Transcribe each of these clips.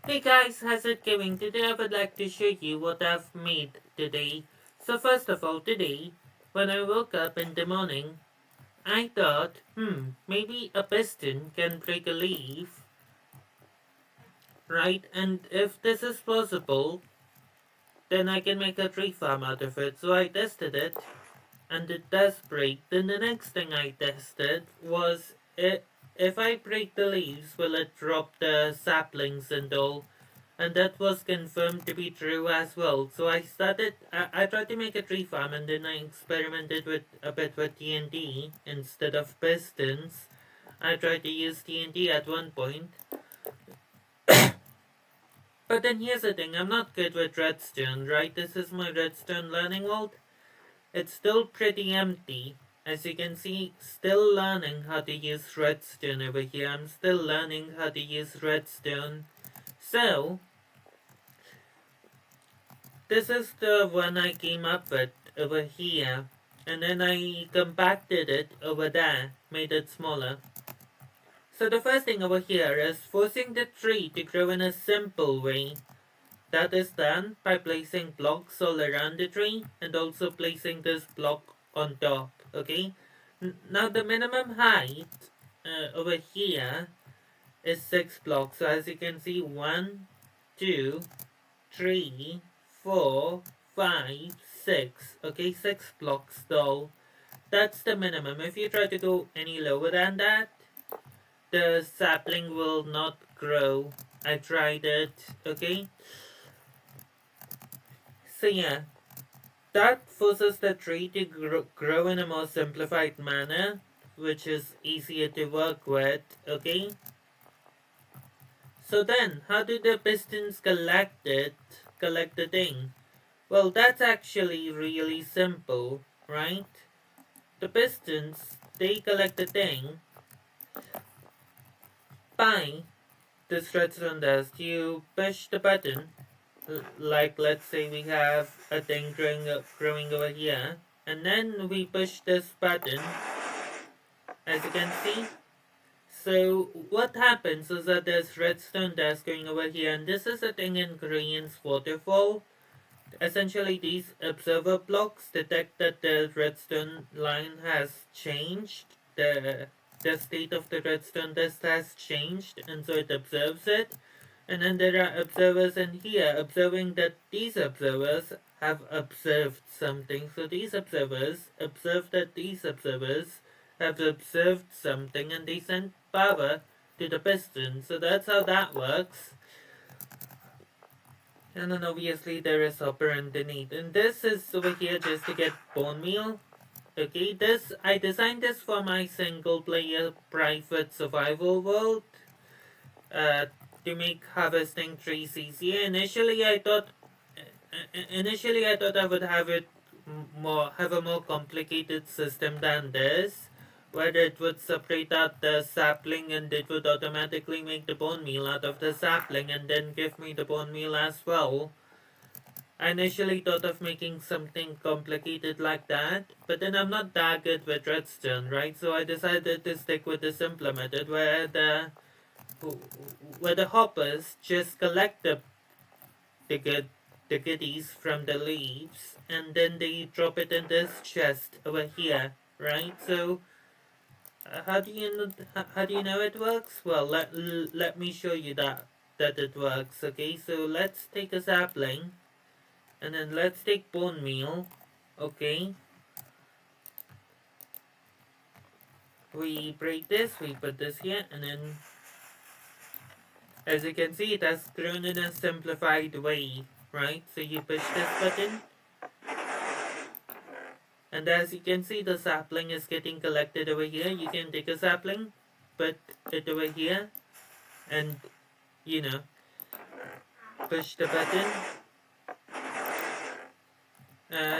Hey guys, how's it going? Today I would like to show you what I've made today. So first of all, today, when I woke up in the morning, I thought, maybe a piston can break a leaf, right? And if this is possible, then I can make a tree farm out of it. So I tested it, and it does break. Then the next thing I tested was if I break the leaves, will it drop the saplings and all? And that was confirmed to be true as well. So I tried to make a tree farm and then I experimented with a bit with TNT instead of pistons. I tried to use TNT at one point. But then here's the thing, I'm not good with redstone, right? This is my redstone learning world. It's still pretty empty. As you can see, still learning how to use redstone over here. I'm still learning how to use redstone. So, this is the one I came up with over here. And then I compacted it over there, made it smaller. So the first thing over here is forcing the tree to grow in a simple way. That is done by placing blocks all around the tree and also placing this block on top, okay? Now the minimum height over here is 6 blocks. So as you can see, 1, 2, 3, 4, 5, 6. Okay, 6 blocks though. That's the minimum. If you try to go any lower than that, the sapling will not grow. I tried it, okay? So yeah, that forces the tree to grow in a more simplified manner, which is easier to work with, okay? So then, how do the pistons collect the thing? Well, that's actually really simple, right? The pistons, they collect the thing by this redstone dust. You push the button, like let's say we have a thing growing over here, and then we push this button, as you can see. So what happens is that there's redstone dust going over here, and this is a thing in Korean's waterfall. Essentially, these observer blocks detect that the redstone line has changed. The state of the redstone dust has changed, and so it observes it. And then there are observers in here observing that these observers have observed something. So these observers observe that these observers have observed something, and they send power to the piston. So that's how that works. And then obviously there is hopper underneath. And this is over here just to get bone meal. Okay, I designed this for my single player private survival world. Uh, to make harvesting trees easier. Initially I thought I would have a more complicated system than this, where it would separate out the sapling and it would automatically make the bone meal out of the sapling and then give me the bone meal as well. I initially thought of making something complicated like that, but then I'm not that good with redstone, right? So I decided to stick with the simpler method where the hoppers just collect the good the goodies from the leaves and then they drop it in this chest over here, right? So how do you know it works? Well, let me show you that it works. Okay, so let's take a sapling and then let's take bone meal. Okay, we break this, we put this here, and then as you can see, it has grown in a simplified way, right? So you push this button, and as you can see, the sapling is getting collected over here. You can take a sapling, put it over here, and, you know, push the button.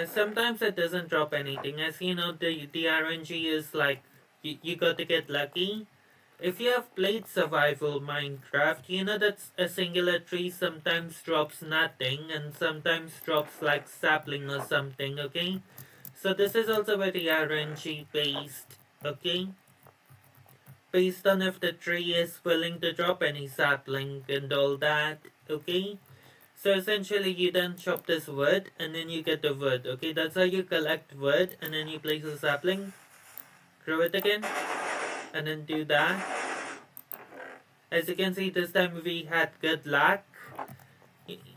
Sometimes it doesn't drop anything. As you know, the RNG is like, you got to get lucky. If you have played survival Minecraft, you know that a singular tree sometimes drops nothing and sometimes drops like sapling or something, okay? So this is also very RNG based, okay? Based on if the tree is willing to drop any sapling and all that. okay? So essentially you then chop this wood and then you get the wood, okay? That's how you collect wood, and then you place a sapling, grow it again, and then do that. As you can see, this time we had good luck.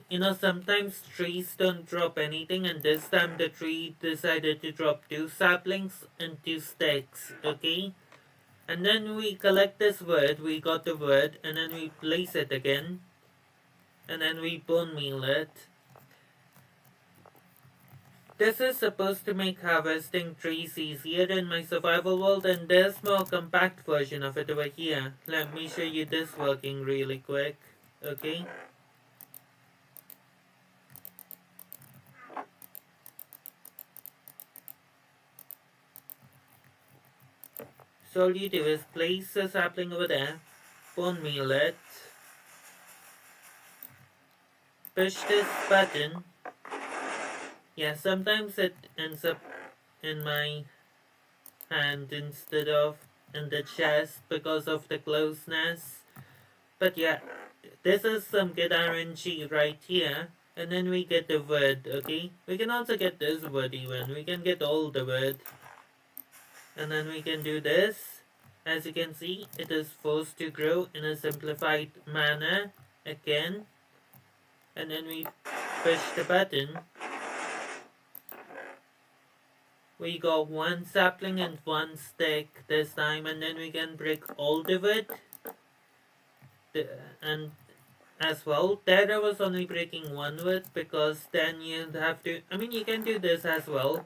You know, sometimes trees don't drop anything, and this time the tree decided to drop 2 saplings and 2 sticks, okay? And then we collect this wood, we got the wood, and then we place it again, and then we bone meal it. This is supposed to make harvesting trees easier in my survival world, and there's more compact version of it over here. Let me show you this working really quick, okay? So all you do is place a sapling over there, bone meal it, push this button. Yeah, sometimes it ends up in my hand instead of in the chest because of the closeness. But yeah, this is some good RNG right here. And then we get the wood, okay? We can also get this wood even. We can get all the wood. And then we can do this. As you can see, it is forced to grow in a simplified manner again. And then we push the button. We got 1 sapling and 1 stick this time, and then we can break all the wood. And as well, there I was only breaking 1 wood because then you'd have to, I mean, you can do this as well.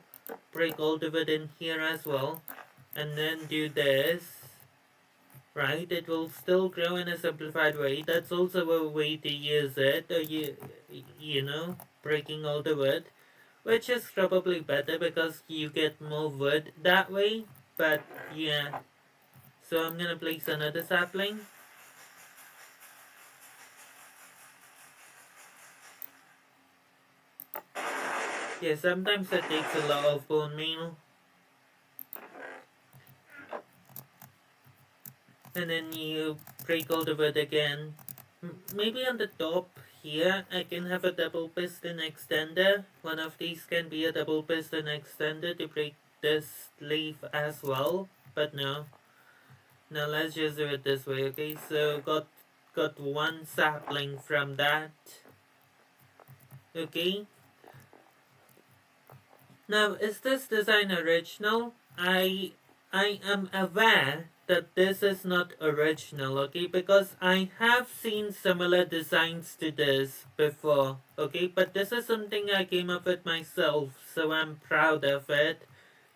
Break all the wood in here as well, and then do this. Right, it will still grow in a simplified way. That's also a way to use it, or you know, breaking all the wood. Which is probably better because you get more wood that way. But yeah. So I'm gonna place another sapling. Yeah, sometimes it takes a lot of bone meal. And then you break all the wood again. Maybe on the top here I can have a double piston extender. One of these can be a double piston extender to break this leaf as well. But no. Now let's just do it this way, okay? So got 1 sapling from that. Okay. Now is this design original? I am aware that this is not original, okay? Because I have seen similar designs to this before, okay? But this is something I came up with myself, so I'm proud of it.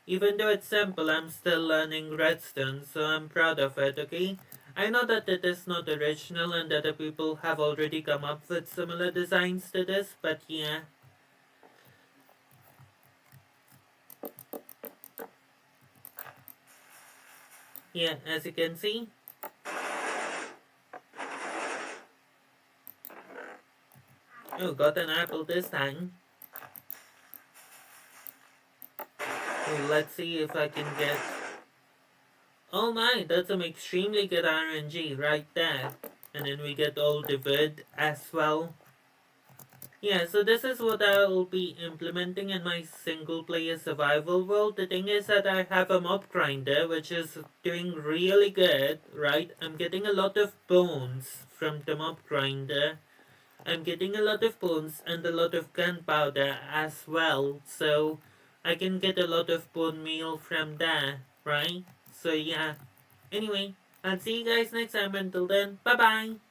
Even though it's simple, I'm still learning redstone, so I'm proud of it, okay? I know that it is not original and other people have already come up with similar designs to this, but yeah. Yeah, as you can see. Oh, got an apple this time. Oh, let's see if I can get... Oh my, that's some extremely good RNG right there. And then we get all the wood as well. Yeah, so this is what I'll be implementing in my single player survival world. The thing is that I have a mob grinder which is doing really good, right? I'm getting a lot of bones from the mob grinder. I'm getting a lot of bones and a lot of gunpowder as well. So I can get a lot of bone meal from there, right? So yeah. Anyway, I'll see you guys next time. Until then, bye bye!